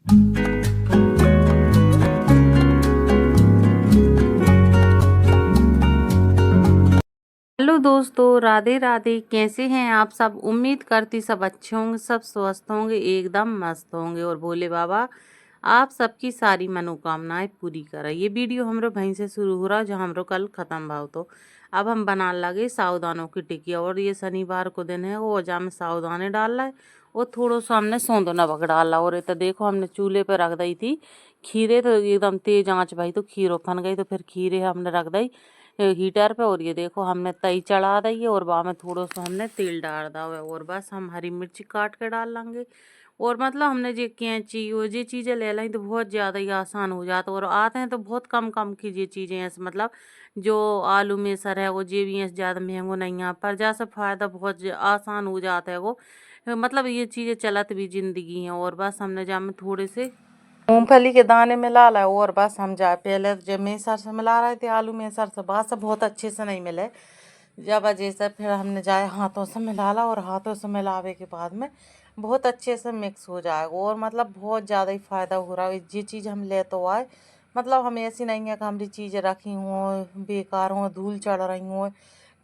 Hello दोस्तों, राधे राधे। कैसे हैं आप सब? उम्मीद करती सब अच्छे होंगे, सब स्वस्थ होंगे, एकदम मस्त होंगे और भोले बाबा आप सबकी सारी मनोकामनाएं पूरी करे। ये वीडियो हमरो वहीं से शुरू हो रहा जहाँ हमरो कल खत्म भाव। तो अब हम बना लगे साबूदानों की टिकिया और ये शनिवार को दिन है वो जा में साबूदाने डाल रहा है और थोड़ा सा हमने सौंदो नमक डाला। और ये तो देखो हमने चूल्हे पे रख दी थी खीरे, तो एकदम तेज आंच भाई तो खीरो फन गई, तो फिर खीरे हमने रख दी हीटर पे। और ये देखो हमने तई चढ़ा दी है और वहाँ में थोड़ा सा हमने तेल डाल दा है और बस हम हरी मिर्ची काट के डाल लेंगे। और मतलब हमने जो कैंची वो ये चीज़ें ले लें तो बहुत ज़्यादा ही आसान हो जाता है। और आते हैं तो बहुत कम कम की ये चीज़ें ऐसे मतलब जो आलू मेसर है वो जे भी है ज़्यादा महंगो नहीं है, पर जैसा फ़ायदा बहुत आसान हो जाता है वो। मतलब ये चीज़ें चलत भी ज़िंदगी हैं। और बस हमने जा में थोड़े से मूंगफली के दाने मिला लाए और बस हम जाए पहले जब मेसर से मिला रहे थे आलू मेसर से, बात से बहुत अच्छे से नहीं मिले। जब वजह से फिर हमने जाए हाथों से मिला ला और हाथों से मिलावे के बाद में बहुत अच्छे से मिक्स हो जाएगा और मतलब बहुत ज़्यादा ही फ़ायदा हो रहा है। ये चीज़ हम ले तो आए, मतलब हम ऐसी नहीं है कि हमारी चीज़ें रखी हों बेकार हों धूल चढ़ रही हों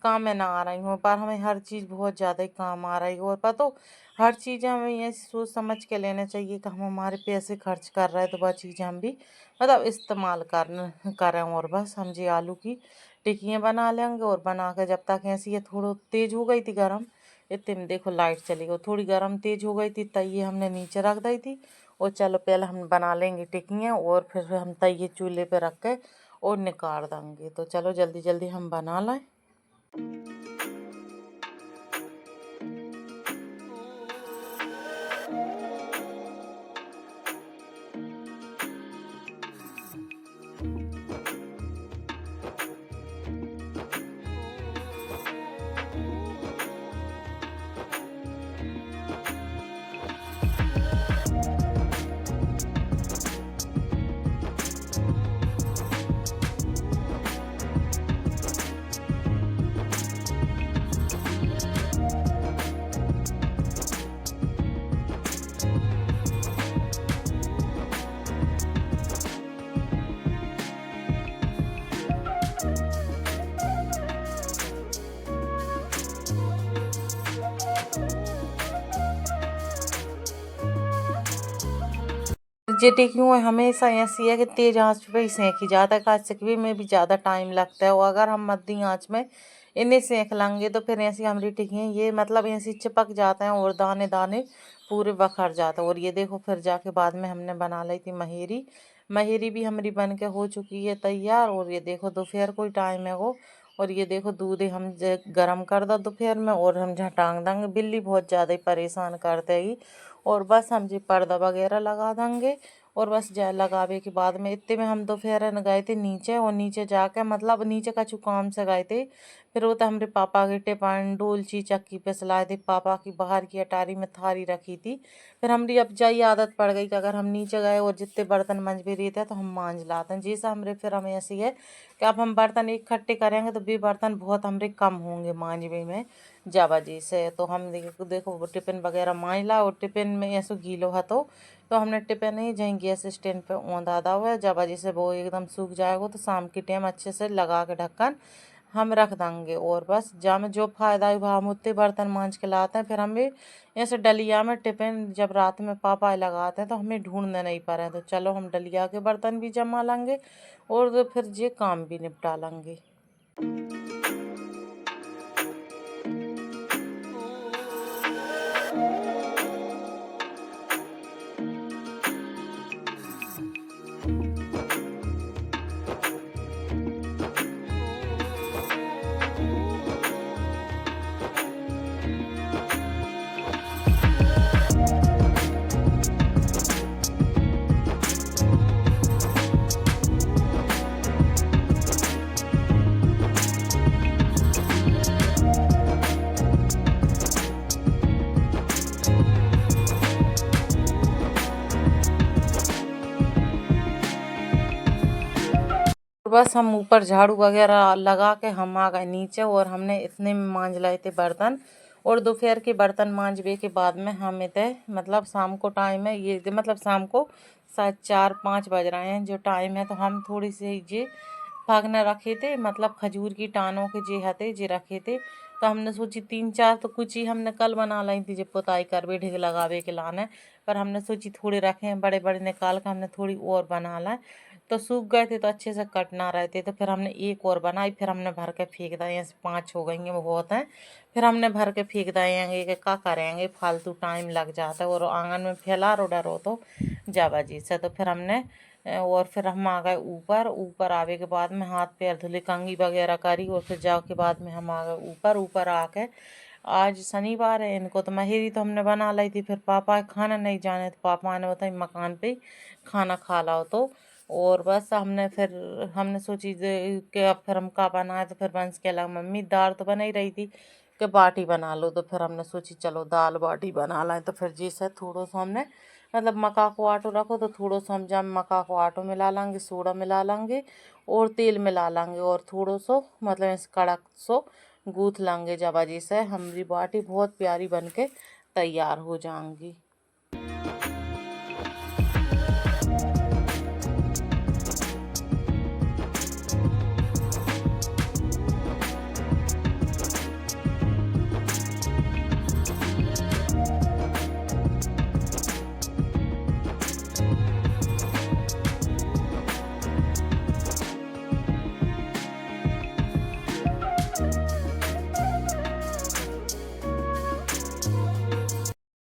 काम में ना आ रही हूँ, पर हमें हर चीज़ बहुत ज़्यादा ही काम आ रही है। और पता हो, हर चीज़ हमें ये सोच समझ के लेना चाहिए कि हम हमारे पैसे खर्च कर रहे हैं तो वह चीज़ हम भी मतलब इस्तेमाल करें। और बस हम जी आलू की टिक्कियाँ बना लेंगे और बना के जब तक ऐसी ये थोड़ा तेज़ हो गई थी गर्म, इतने में देखो लाइट चली गई, थोड़ी गर्म तेज़ हो गई थी तई हमने नीचे रख दी थी। और चलो पहले हम बना लेंगे टिक्कियाँ और फिर हम तई चूल्हे पे रख के और निकाल देंगे। तो चलो जल्दी जल्दी हम बना लें। जे टिक्कियों हमेशा ऐसी है कि तेज आंच पे ही सेंकी जाता है, खास सिकवी में भी ज़्यादा टाइम लगता है। और अगर हम मध्य आंच में इन्हें सेंक लेंगे तो फिर ऐसी हमारी टिक्कियाँ ये मतलब ऐसी चिपक जाते हैं और दाने दाने पूरे बखर जाते हैं। और ये देखो फिर जाके बाद में हमने बना ली थी महेरी। महेरी भी हमारी बन के हो चुकी है तैयार। और ये देखो दोपहर को टाइम है वो, और ये देखो दूध हम गरम कर दो दोपहर में और हम जहाँ टांग देंगे, बिल्ली बहुत ज़्यादा ही परेशान करते ही। और बस हम जी पर्दा वगैरह लगा देंगे। और बस जा लगावे के बाद में इतने में हम दोपहर न गए थे नीचे, और नीचे जाके मतलब नीचे कछु काम से गए थे। फिर वो तो हमारे पापा के टिफिन डोलची चक्की पे सलाए थे, पापा की बाहर की अटारी में थारी रखी थी। फिर हमारी अब जाई आदत पड़ गई कि अगर हम नीचे गए और जितने बर्तन मंज भी रहते हैं तो हम मांज लाते हैं। जैसा हमारे फिर हमें ऐसी है कि अब हम बर्तन इकट्ठे करेंगे तो भी बर्तन बहुत हमारे कम होंगे मांजवे में जावा जी से। तो हम देखो देखो वो टिफिन वगैरह मांज ला, और टिफिन में ऐसा गीलो है तो हमने टिफिन ही जहीं गैस स्टैंड पे औंधा दा हुआ है। जब वजह से वो एकदम सूख जाएगा तो शाम के टाइम अच्छे से लगा के ढक्कन हम रख देंगे। और बस जा में जो फायदा है वह हम उतने बर्तन मांज के लाते हैं। फिर हम भी ऐसे डलिया में टिफिन जब रात में पापा लगाते हैं तो हमें ढूंढने नहीं पड़े, तो चलो हम डलिया के बर्तन भी जमा लेंगे और तो फिर ये काम भी निपटा लेंगे। बस हम ऊपर झाड़ू वगैरह लगा के हम आ गए नीचे, और हमने इतने में मांज लाए थे बर्तन। और दोपहर के बर्तन मांजबे के बाद में हम इतने मतलब शाम को टाइम है ये मतलब शाम को शायद 4-5 बज रहे हैं जो टाइम है। तो हम थोड़ी सी जे भागने रखे थे मतलब खजूर की टानों के जे हते जे रखे थे। तो हमने सोची 3-4 तो कुछ ही हमने कल बना लाई थी जब पुताई करवे ढिग लगावे के लाने। पर हमने सोची थोड़े रखे हैं बड़े बड़े निकाल कर हमने थोड़ी और बना लाए। तो सूख गए थे तो अच्छे से कट ना रहे थे। तो फिर हमने एक और बनाई, फिर हमने भर के फेंक दिए। ऐसे 5 हो गई हैं वो बहुत हैं। फिर हमने भर के फेंक दिए हैं कि क्या करेंगे, फालतू टाइम लग जाता है और आंगन में फैला रो डरो तो जाबाजी से। तो फिर हमने और फिर हम आ गए ऊपर। ऊपर आवे के बाद में हाथ पैर धुले, कंघी वगैरह करी और फिर जाओ के बाद में हम आ गए ऊपर। ऊपर आके आज शनिवार है, इनको तो महेरी तो हमने बना ली थी। फिर पापा खाना नहीं जाने तो पापा ने बताई मकान पे ही खाना खा लाओ। तो और बस हमने सोची कि अब फिर हम का बनाए। तो फिर बंस के लगा मम्मी दाल तो बना ही रही थी कि बाटी बना लो। तो फिर हमने सोची चलो दाल बाटी बना लाएं। तो फिर जैसे थोड़ा सा हमने मतलब मक्का को आटो रखो तो थोड़ा सा हम जब मक्का को आटो मिला लेंगे, सोडा मिला लेंगे और तेल मिला लेंगे और थोड़ा सो मतलब इस कड़क सो गूँथ लेंगे। जब जैसे हमारी बाटी बहुत प्यारी बन के तैयार हो जाएंगी।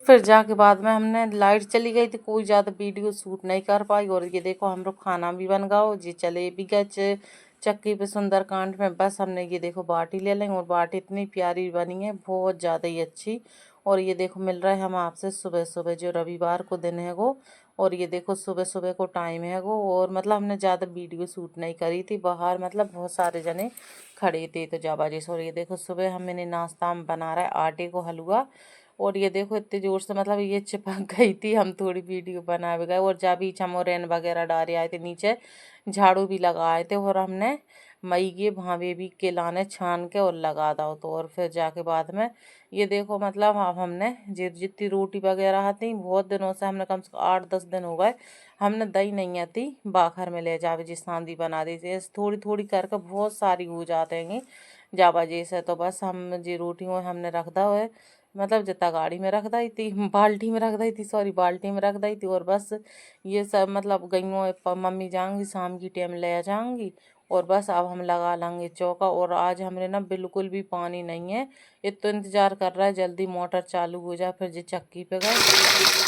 फिर जाके बाद में हमने लाइट चली गई थी, कोई ज़्यादा वीडियो शूट नहीं कर पाई। और ये देखो हम लोग खाना भी बन गया जी, चले भी गए चक्की पे सुंदरकांड में। बस हमने ये देखो बाटी ले लेंगे और बाटी इतनी प्यारी बनी है, बहुत ज़्यादा ही अच्छी। और ये देखो मिल रहा है हम आपसे सुबह सुबह जो रविवार को दिन है वो। और ये देखो सुबह सुबह को टाइम है वो। और मतलब हमने ज़्यादा वीडियो शूट नहीं करी थी, बाहर मतलब बहुत सारे जने खड़े थे तो जाबाजी से। और ये देखो सुबह हम मैंने नाश्ता में बना रहा है आटे को हलवा। और ये देखो इतने ज़ोर से मतलब ये चिपक गई थी, हम थोड़ी वीडियो बना भी गए। और जब भी चमोरेन वगैरह डाले आए थे नीचे, झाड़ू भी लगाए थे और हमने मई के भावे भी के लाने छान के और लगा दो। तो और फिर जाके बाद में ये देखो मतलब अब हमने जितनी रोटी वगैरह आती बहुत दिनों से, हमने कम से कम 8-10 दिन हो गए हमने दही नहीं आती बाखर में ले जावे जी सांदी बना दी थी। थोड़ी थोड़ी करके बहुत सारी हो जाते हैं जावा जैसे। तो बस हम जी रोटी हमने रख दा है मतलब जितना गाड़ी में रख दी थी, बाल्टी में रख दी थी, सॉरी बाल्टी में रख दी थी। और बस ये सब मतलब गईयों मम्मी जाऊंगी शाम की टाइम ले जाऊंगी। और बस अब हम लगा लेंगे चौका। और आज हमने ना बिल्कुल भी पानी नहीं है, ये तो इंतजार कर रहा है जल्दी मोटर चालू हो जाए फिर जी चक्की पे गए।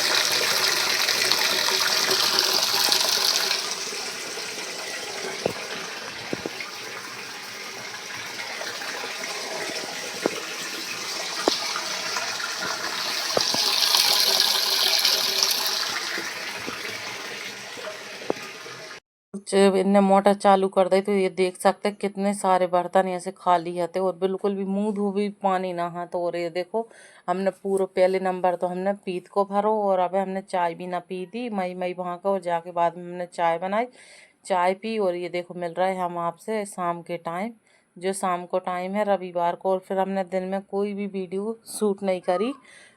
जब इनने मोटर चालू कर दी तो ये देख सकते हैं कितने सारे बर्तन ऐसे खाली है और बिल्कुल भी मुंह धो भी पानी ना है। तो और ये देखो हमने पूरा पहले नंबर तो हमने पीत को भरो और अब हमने चाय भी ना पी थी मई मई वहाँ का। और जाके बाद में हमने चाय बनाई, चाय पी। और ये देखो मिल रहा है हम आपसे शाम के टाइम, जो शाम को टाइम है रविवार को। और फिर हमने दिन में कोई भी वीडियो शूट नहीं करी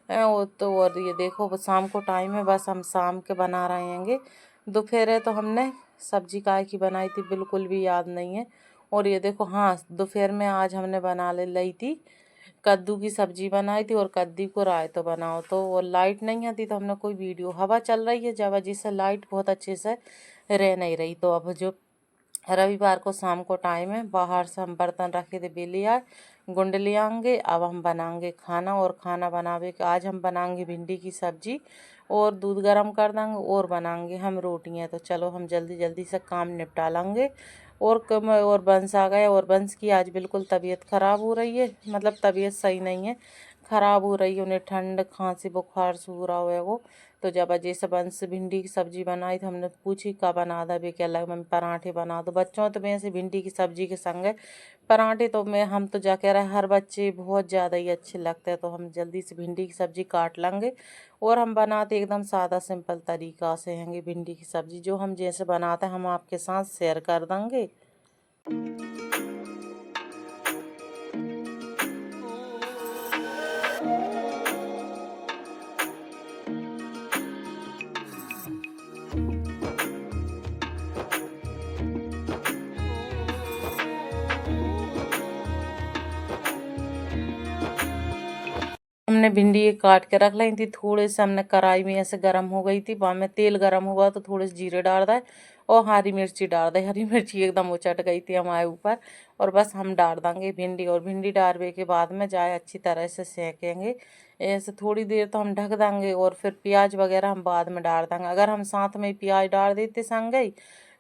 वो तो। और ये देखो शाम को टाइम है, बस हम शाम के बना रहे हैंगे। दोपहर है तो हमने सब्जी काय की बनाई थी बिल्कुल भी याद नहीं है। और ये देखो हाँ दोपहर में आज हमने बना ले ली थी कद्दू की सब्जी बनाई थी और कद्दू को रायता बनाओ। तो वो लाइट नहीं आती तो हमने कोई वीडियो, हवा चल रही है जब जिससे लाइट बहुत अच्छे से रह नहीं रही। तो अब जो रविवार को शाम को टाइम है, बाहर से हम बर्तन रखे थे बेले आए गुंड ले आएंगे। अब हम बनाएंगे खाना। और खाना बनावे के आज हम बनाएंगे भिंडी की सब्जी और दूध गर्म कर देंगे और बनाएंगे हम रोटियां। तो चलो हम जल्दी जल्दी से काम निपटा लेंगे। और बंस आ गया और बंस की आज बिल्कुल तबीयत ख़राब हो रही है, मतलब तबीयत सही नहीं है, ख़राब हो रही है। उन्हें ठंड खांसी बुखार से हो रहा है वो। तो जब अजय से बंस भिंडी की सब्जी बनाई तो हमने पूछी का बना दा बे, क्या लगा मम्मी पराठे बना दो बच्चों। तो मैं से भिंडी की सब्जी के संग पराठे तो मैं हम तो जा कह रहे हर बच्चे बहुत ज़्यादा ही अच्छे लगते हैं। तो हम जल्दी से भिंडी की सब्जी काट लेंगे और हम बनाते एकदम सादा सिंपल तरीका से हैंगे भिंडी की सब्जी। जो हम जैसे बनाते हैं हम आपके साथ शेयर कर देंगे। हमने भिंडी ये काट के रख ली थी, थोड़े से हमने कढ़ाई में ऐसे गर्म हो गई थी, वहाँ में तेल गर्म हुआ तो थोड़े से जीरे डाल दे और हरी मिर्ची डाल दे। हरी मिर्ची एकदम उचट गई थी हमारे ऊपर। और बस हम डाल देंगे भिंडी, और भिंडी डालने के बाद में जाए अच्छी तरह से सेकेंगे ऐसे थोड़ी देर, तो हम ढक देंगे और फिर प्याज वगैरह हम बाद में डाल देंगे। अगर हम साथ में प्याज डाल देते संग ही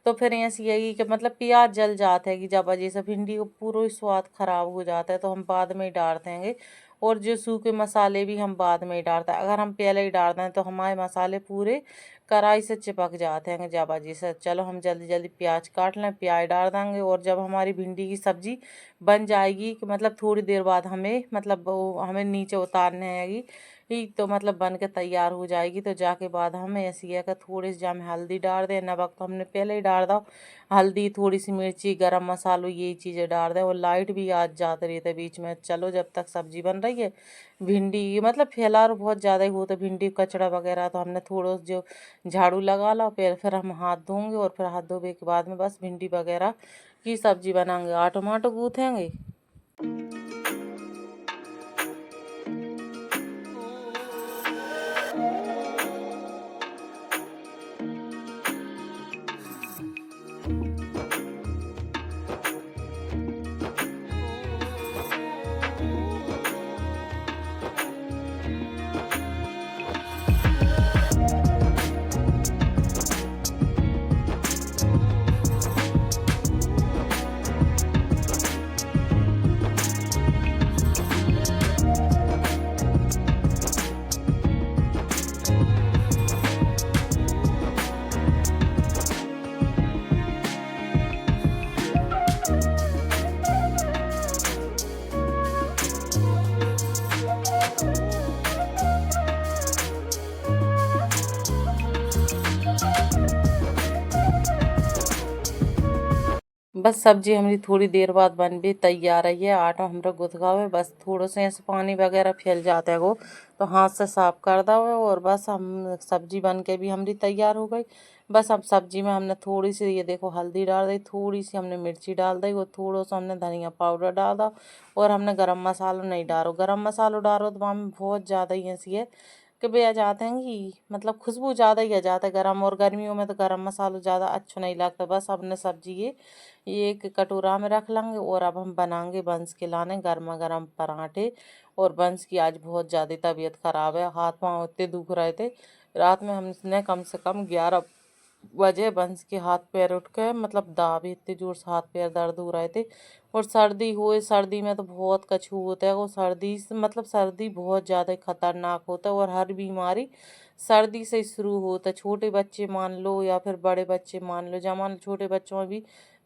तो फिर ऐसी यही कि मतलब प्याज जल जाता है कि जब वजह से भिंडी को पूरा स्वाद खराब हो जाता है, तो हम बाद में ही डाल देंगे। और जो सूखे मसाले भी हम बाद में ही डालते हैं। अगर हम पहले ही डाल दें तो हमारे मसाले पूरे कढ़ाई से चिपक जाते हैं जब वजह से। चलो हम जल्दी जल्दी प्याज काट लें, प्याज डाल देंगे। और जब हमारी भिंडी की सब्जी बन जाएगी कि मतलब थोड़ी देर बाद हमें मतलब वो हमें नीचे उतारने आएगी ही, तो मतलब बन के तैयार हो जाएगी, तो जाके बाद हमें ऐसी है कि थोड़ी सी जब हल्दी डाल दें, नमक तो हमने पहले ही डाल दो, हल्दी थोड़ी सी मिर्ची गरम मसालो यही चीज़ें डाल दें। और लाइट भी आज जाते रहते बीच में। चलो जब तक सब्जी बन रही है, भिंडी मतलब फैला बहुत ज़्यादा ही हो तो भिंडी कचड़ा वगैरह तो हमने थोड़ा जो झाड़ू लगा ला, फिर हम हाथ धोंगे और फिर हाथ धोने के बाद में बस भिंडी वगैरह की सब्जी बनाएंगे। आटो माटो गूँथेंगे। बस सब्जी हमारी थोड़ी देर बाद बन भी तैयार है। आटा हमारा गुथ गया है, बस थोड़ा से ऐसे पानी वगैरह फैल जाता है वो, तो हाथ से साफ कर दो। और बस हम सब्जी बन के भी हमारी तैयार हो गई। बस अब सब्जी में हमने थोड़ी सी ये देखो हल्दी डाल दी, थोड़ी सी हमने मिर्ची डाल दी और थोड़ा सा हमने धनिया पाउडर डाल दो। और हमने गरम मसाला नहीं डालो, गरम मसाला डालो तो वहाँ में बहुत ज़्यादा ही ऐसी है कि भैया जाते हैं कि मतलब खुशबू ज़्यादा ही आ जाता है गरम, और गर्मियों में तो गरम मसाला ज़्यादा अच्छा नहीं लगता। बस हमने सब्जी ये एक कटोरा में रख लेंगे। और अब हम बनाएंगे बंस के लाने गर्मा गर्म पराठे। और बंस की आज बहुत ज़्यादा तबीयत ख़राब है, हाथ पाँव इतने दुख रहे थे। रात में हमने कम से कम 11 बजे बंस के हाथ पैर उठ के मतलब दाबे, इतने जोर से हाथ पैर दर्द हो रहे थे। और सर्दी हुए, सर्दी में तो बहुत कछू होता है वो, सर्दी मतलब सर्दी बहुत ज़्यादा खतरनाक होता है। और हर बीमारी सर्दी से शुरू होता है, छोटे बच्चे मान लो या फिर बड़े बच्चे मान लो। जमान छोटे बच्चों में भी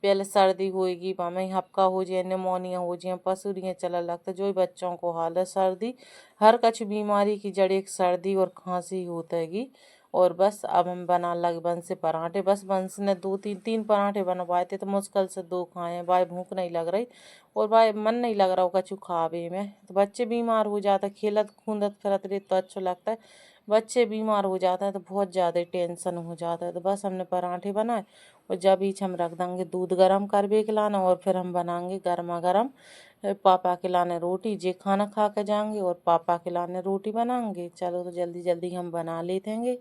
पहले सर्दी होएगी, में हपका हो जाए, निमोनिया हो जाए, पसूरियाँ चला लगता है। जो बच्चों को हाल है सर्दी, हर कछ बीमारी की जड़ एक सर्दी और खांसी होता है। और बस अब हम बना लगे बंस से पराठे। बस बंस ने दो तीन पराठे बनवाए थे, तो मुश्किल से 2 खाए हैं। भाई भूख नहीं लग रही और भाई मन नहीं लग रहा हो कछु खावे में, तो बच्चे बीमार हो जाते, खेलत कूदत फिरत रहे तो अच्छा लगता है। बच्चे बीमार हो जाते हैं तो बहुत ज़्यादा टेंशन हो जाता है। तो बस हमने पराठे बनाए और जब बीच हम रख देंगे दूध गर्म कर भी खिलाना, और फिर हम बनाएंगे गर्मा गर्म पापा के लाने रोटी। जे खाना खा के जाएंगे और पापा के लाने रोटी बनाएंगे। चलो तो जल्दी जल्दी हम बना लेते हैं।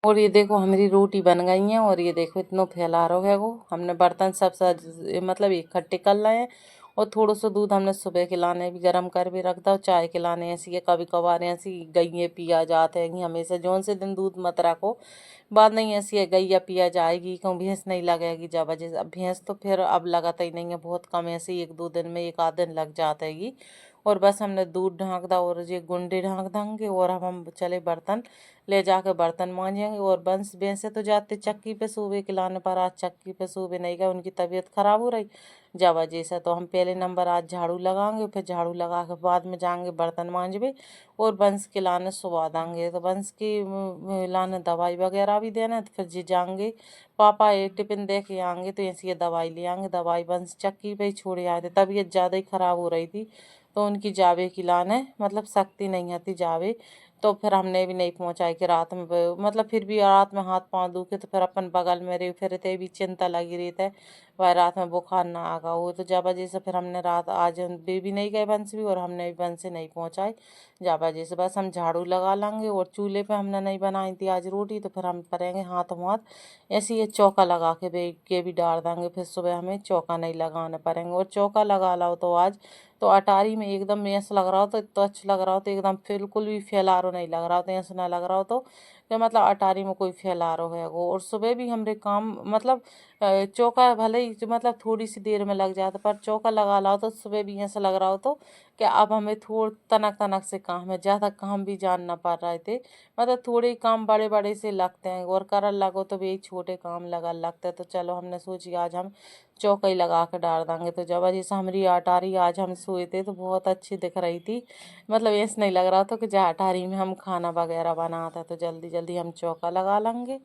और ये देखो हमारी रोटी बन गई है। और ये देखो इतना फैला रहा है वो, हमने बर्तन सब मतलब इकट्ठे कर लाए हैं। और थोड़ा सा दूध हमने सुबह के लाने भी गर्म कर भी रख दो, चाय के लाने ऐसी है कभी कभार ऐसी गई पिया जाते हैं हमेशा जौन से दिन दूध मत रखो बात नहीं ऐसी है गैया पिया जाएगी क्यों भैंस नहीं लगेगी जब वजह अब भैंस तो फिर अब लगाता ही नहीं है बहुत कम ऐसे ही 1-2 दिन में 1 आध दिन लग जाता है और बस हमने दूध ढाँक दा और ये गुंडे ढाँक देंगे और अब हम चले बर्तन ले जाकर बर्तन मांजेंगे और बंस भैंसे तो जाते चक्की पे सूबे खिलाने पर आज चक्की पे सूबे नहीं गए उनकी तबीयत खराब हो रही जा वजह से तो हम पहले नंबर आज झाड़ू लगाएंगे फिर झाड़ू लगा के बाद में जाएंगे बर्तन मांजबे और बंस के लाने सुबह देंगे तो बंस की लाने दवाई वगैरह भी देना है तो फिर जी जाएंगे पापा ये टिफिन दे के आएंगे तो ऐसी ये दवाई ले आएंगे दवाई बंस चक्की पे ही छोड़े आए थे तबीयत ज़्यादा ही ख़राब हो रही थी तो उनकी जावे की लाने मतलब शक्ति नहीं आती जावे तो फिर हमने भी नहीं पहुंचाई कि रात में मतलब फिर भी रात में हाथ पांव दुखे तो फिर अपन बगल में रहे फिर ते भी चिंता लगी रही थे वह रात में बुखार ना आगा वो तो जब वजह से फिर हमने रात आज बेबी नहीं गए बंस भी और हमने भी बंस से नहीं पहुंचाई जब वजह से बस हम झाड़ू लगा लेंगे और चूल्हे पे हमने नहीं बनाई थी आज रोटी तो फिर हम करेंगे हाथ हाथ ऐसे ये चौका लगा के भी डाल देंगे फिर सुबह हमें चौका नहीं लगाने पड़ेंगे और चौका लगा लो तो आज तो अटारी में एकदम ऐसा लग रहा हो तो इतना अच्छा लग रहा हो तो एकदम बिल्कुल भी फैलारो नहीं लग रहा हो तो ऐसा ना लग रहा हो तो कि मतलब अटारी में कोई फैलारो है वो और सुबह भी हमरे काम मतलब चौका भले ही मतलब थोड़ी सी देर में लग जाता पर चौका लगा लाओ तो सुबह भी ऐसा लग रहा हो तो कि अब हमें थोड़ा तनक तनक से काम है ज़्यादा काम भी जानना पड़ रहे थे मतलब थोड़े ही काम बड़े बड़े से लगते हैं और करल लगो तो भी छोटे काम लगा लगते हैं तो चलो हमने सोची आज हम चौकई लगा के डाल देंगे तो जब जैसे हमारी अटारी आज हम सोए थे तो बहुत अच्छी दिख रही थी मतलब ऐसा नहीं लग रहा था कि जहाँ अटारी में हम खाना वगैरह बनाते तो जल्दी जल्दी हम चौका लगा लेंगे।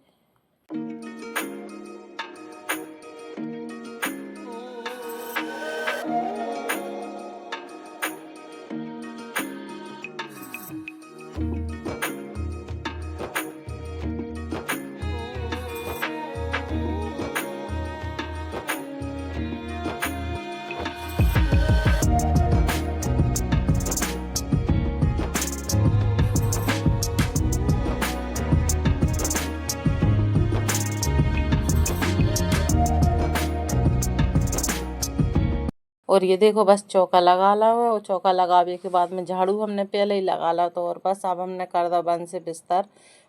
और ये देखो बस चौका लगा ला हुआ और चौका लगावे के बाद में झाड़ू हमने पहले ही लगा ला तो और बस अब हमने कर दा बंस से बिस्तर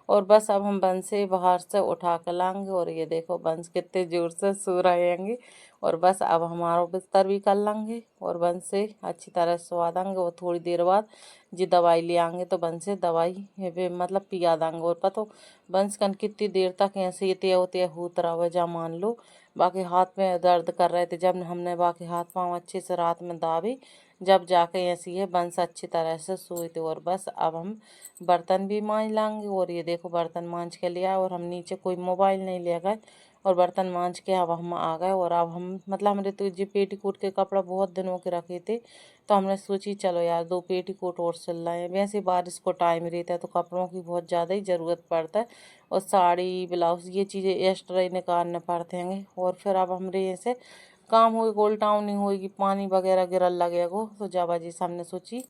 और बस अब हम बंस से बाहर से उठा कर लाएंगे और ये देखो बंस कितने जोर से सो रहे हैं और बस अब हमारा बिस्तर भी कर लेंगे और बंस से अच्छी तरह सवा देंगे और थोड़ी देर बाद जी दवाई ले आएंगे तो बंस से दवाई मतलब पिया देंगे और पता बंस कन कितनी देर तक ऐसे ये होते होता रहा वजह मान लो बाकी हाथ में दर्द कर रहे थे जब हमने बाकी हाथ पांव अच्छे से रात में दाबी जब जाके ऐसी है बंस अच्छी तरह से सोए थे और बस अब हम बर्तन भी मांज लेंगे और ये देखो बर्तन मांज के लिया और हम नीचे कोई मोबाइल नहीं ले गए और बर्तन मांज के अब हम आ गए और अब हम मतलब हमने तो जी पेटीकोट के कपड़ा बहुत दिनों के रखे थे तो हमने सोची चलो यार 2 पेटीकोट और सिल लाए हैं वैसे बारिश को टाइम रहता है तो कपड़ों की बहुत ज़्यादा ही ज़रूरत पड़ता है और साड़ी ब्लाउज ये चीज़ें एक्स्ट्रा ही निकालने पड़ते हैं और फिर अब हमारे ऐसे काम हो गोल टाउन नहीं होगी पानी वगैरह गिरल लगेगा तो जावा जी सामने सोची